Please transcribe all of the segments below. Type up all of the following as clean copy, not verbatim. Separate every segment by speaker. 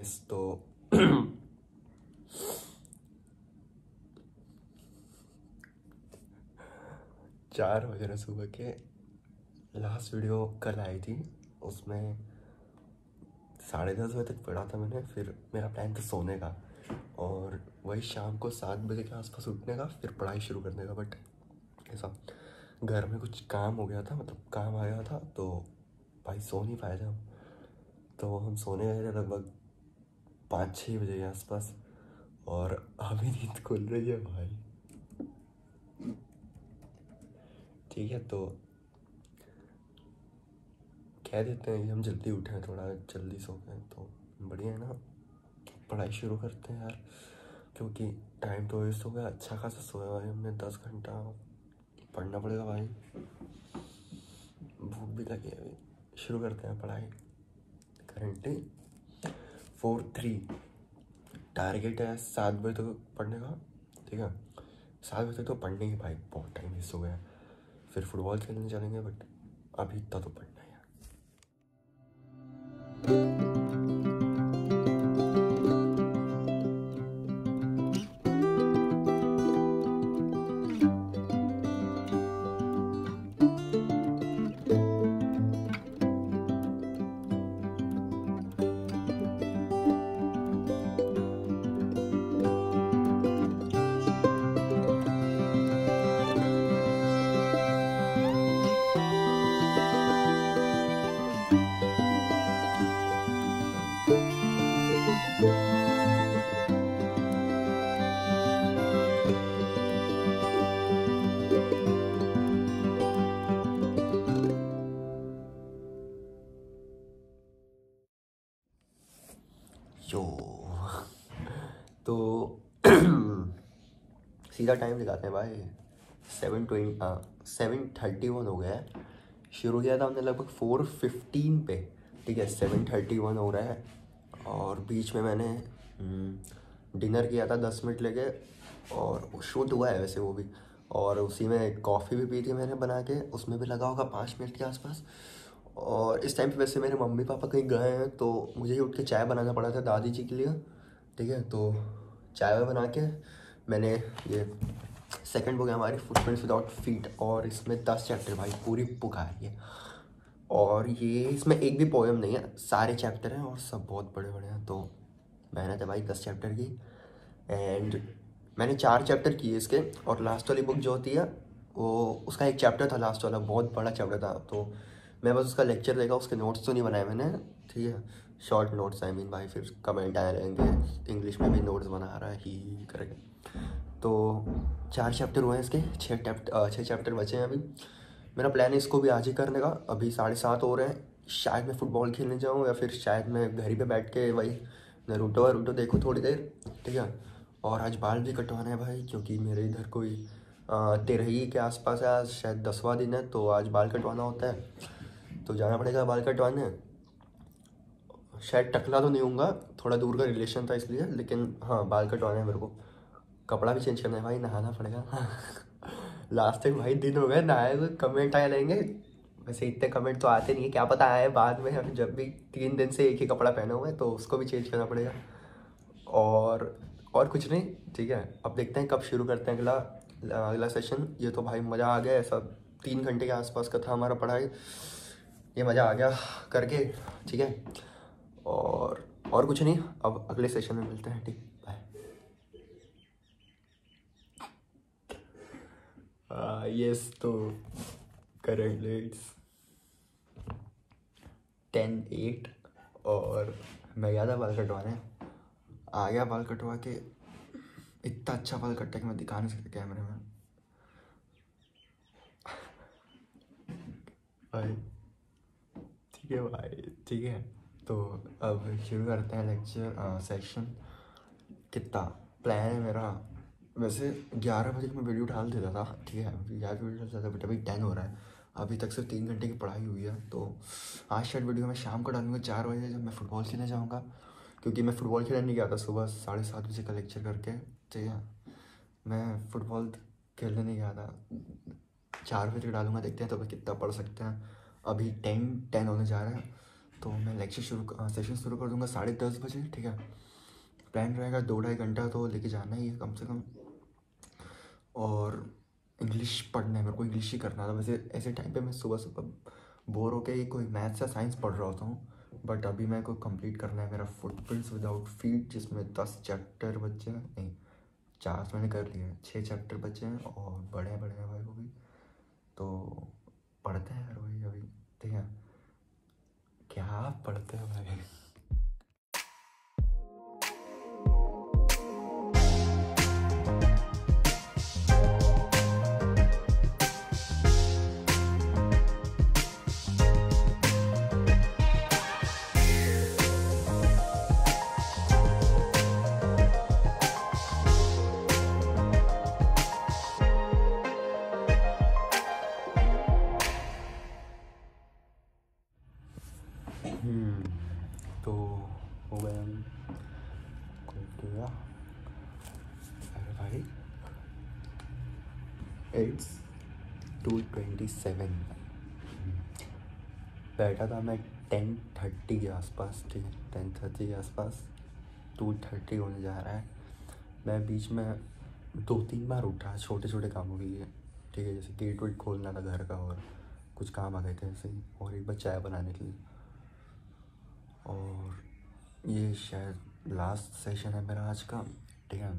Speaker 1: Guys. तो 4 बज रहे सुबह के। लास्ट वीडियो कल आई थी, उसमें 10:30 बजे तक पढ़ा था मैंने। फिर मेरा प्लान था सोने का और वही शाम को 7 बजे के आसपास उठने का, फिर पढ़ाई शुरू करने का। बट ऐसा घर में कुछ काम हो गया था, मतलब काम आ गया था, तो भाई सो नहीं पाए थे हम। तो हम सोने गए थे लगभग 5-6 बजे के आसपास, और अभी नींद खुल रही है भाई। ठीक है, तो कह देते हैं कि हम जल्दी उठे, थोड़ा जल्दी सो गए, तो बढ़िया है ना। पढ़ाई शुरू करते हैं यार, क्योंकि टाइम तो वेस्ट हो गया। अच्छा खासा सोया भाई हमने, 10 घंटा पढ़ना पड़ेगा भाई। भूख भी लगी है अभी। शुरू करते हैं पढ़ाई। करेंटली 4-3 टारगेट है, 7 बजे तक पढ़ने का। ठीक है, 7 बजे तक तो पढ़ने ही भाई, बहुत टाइम वेस्ट हो गया। फिर फुटबॉल खेलने चलेंगे, बट अभी इतना तो पढ़ना है यार। यो तो सीधा टाइम दिखाते हैं भाई। 7:31 हो गया है। शुरू किया था हमने लगभग 4:15 पे। ठीक है, 7:31 हो रहा है। और बीच में मैंने डिनर किया था 10 मिनट लेके, और शूट हुआ है वैसे वो भी। और उसी में कॉफ़ी भी पी थी मैंने बना के, उसमें भी लगा होगा 5 मिनट के आसपास। और इस टाइम पे वैसे मेरे मम्मी पापा कहीं गए हैं, तो मुझे ही उठ के चाय बनाना पड़ा था दादी जी के लिए। ठीक है, तो चाय बना के मैंने ये सेकंड बुक है हमारी, फुटप्रिंट्स विदाउट फीट, और इसमें 10 चैप्टर भाई, पूरी बुक आ रही है। और ये इसमें एक भी पोएम नहीं है, सारे चैप्टर हैं और सब बहुत बड़े बड़े हैं। तो मेहनत है भाई 10 चैप्टर की। एंड मैंने 4 चैप्टर किए इसके, और लास्ट वाली बुक जो होती है वो, उसका एक चैप्टर था लास्ट वाला, बहुत बड़ा चैप्टर था। तो मैं बस उसका लेक्चर देखा, उसके नोट्स तो नहीं बनाए मैंने। ठीक है, शॉर्ट नोट्स आई मीन भाई, फिर कमेंट आए रहेंगे इंग्लिश में भी नोट्स बना रहा है ही करके। तो 4 चैप्टर हुए हैं इसके, 6 चैप्टर बचे हैं अभी। मेरा प्लान है इसको भी आज ही करने का। अभी 7:30 हो रहे हैं, शायद मैं फुटबॉल खेलने जाऊँ, या फिर शायद मैं घर ही पे बैठ के वही नारुतो देखूँ थोड़ी देर। ठीक है, और आज बाल भी कटवाना है भाई, क्योंकि मेरे इधर कोई 13 के आसपास है, आज शायद 10वां दिन है, तो आज बाल कटवाना होता है, तो जाना पड़ेगा बाल कटवाने। शायद टकला तो नहीं होऊंगा, थोड़ा दूर का रिलेशन था इसलिए, लेकिन हाँ बाल कटवाना है मेरे को। कपड़ा भी चेंज करना है भाई, नहाना पड़ेगा। लास्ट टाइम भाई दिन हो गए नहाए हुए, कमेंट आए रहेंगे। वैसे इतने कमेंट तो आते नहीं है, क्या पता आए बाद में। हम जब भी 3 दिन से एक ही कपड़ा पहने हुए हैं, तो उसको भी चेंज करना पड़ेगा। और कुछ नहीं। ठीक है, अब देखते हैं कब शुरू करते हैं अगला सेशन। ये तो भाई मज़ा आ गया, ऐसा 3 घंटे के आसपास का था हमारा पढ़ाई, ये मज़ा आ गया करके। ठीक है, और कुछ नहीं, अब अगले सेशन में मिलते हैं। ठीक, बाय। यस, तो करेंटली इट्स 10:08, और मैं गया था बाल कटवाने, आ गया बाल कटवा के। इतना अच्छा बाल कटा कि मैं दिखा नहीं सकता कैमरे में भाई। ठीक है भाई, ठीक है, तो अब शुरू करते हैं लेक्चर सेशन। कितना प्लान है मेरा, वैसे 11 बजे मैं वीडियो डाल देता था। ठीक है, अभी 11 वीडियो डाल देता था, बट अभी 10 हो रहा है। अभी तक सिर्फ 3 घंटे की पढ़ाई हुई है। तो आज शायद वीडियो मैं शाम को डालूंगा 4 बजे, जब मैं फ़ुटबॉल खेलने जाऊँगा, क्योंकि मैं फ़ुटबॉल खेलने नहीं गया था सुबह 7:30 बजे का लेक्चर करके। ठीक है, मैं फ़ुटबॉल खेलने नहीं गया था। 4 बजे डालूंगा, देखते हैं तो कितना पढ़ सकते हैं। अभी 10 होने जा रहा है, तो मैं सेशन शुरू कर दूँगा 10:30 बजे, ठीक है। प्लान रहेगा 2-2.5 घंटा तो लेके जाना ही है कम से कम। और इंग्लिश पढ़ना है, मेरे को इंग्लिश ही करना था। वैसे ऐसे टाइम पे मैं सुबह सुबह बोर होके ही कोई मैथ्स या साइंस पढ़ रहा होता हूँ, बट अभी मेरे को कंप्लीट करना है मेरा फुटप्रिंट्स विदाउट फीट, जिसमें 10 चैप्टर बचे हैं। नहीं, 4 तो मैंने कर लिए हैं, 6 चैप्टर बचे हैं और बड़े बड़े हैं भाई वो भी। तो पढ़ते हैं यार भाई अभी, ठीक है। क्या पढ़ते हैं भाई। तो हो गया किया। अरे भाई 2:27 बैठा था मैं 10:30 के आसपास, ठीक है। 10:30 के आसपास 2:30 होने जा रहा है। मैं बीच में 2-3 बार उठा छोटे छोटे कामों के लिए, ठीक है। जैसे गेट वेट खोलना था घर का और कुछ काम आ गए थे ऐसे ही, और एक बार चाय बनाने के लिए। और ये शायद लास्ट सेशन है मेरा आज का, ठीक है।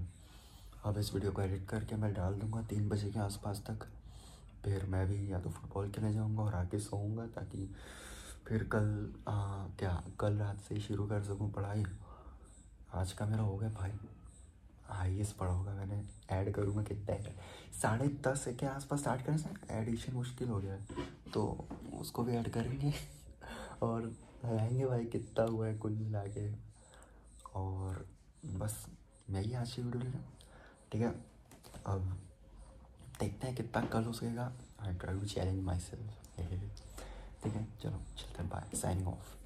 Speaker 1: अब इस वीडियो को एडिट करके मैं डाल दूँगा 3 बजे के आसपास तक। फिर मैं भी या तो फुटबॉल खेलने जाऊँगा और आके सोऊंगा, ताकि फिर कल रात से ही शुरू कर सकूँ पढ़ाई। आज का मेरा हो गया भाई, हाईएस्ट पढ़ा होगा मैंने। ऐड करूँगा कितना है, 10:30 के आसपास स्टार्ट करें सर। एडिशन मुश्किल हो गया है तो उसको भी ऐड करेंगे और लगाएंगे भाई कितना हुआ है कुल मिला के। और बस यही आज की वीडियो है, ठीक है। अब देखते हैं कितना कल हो सकेगा। I try to challenge myself, ठीक है। चलो चलते हैं, बाय, साइनिंग ऑफ।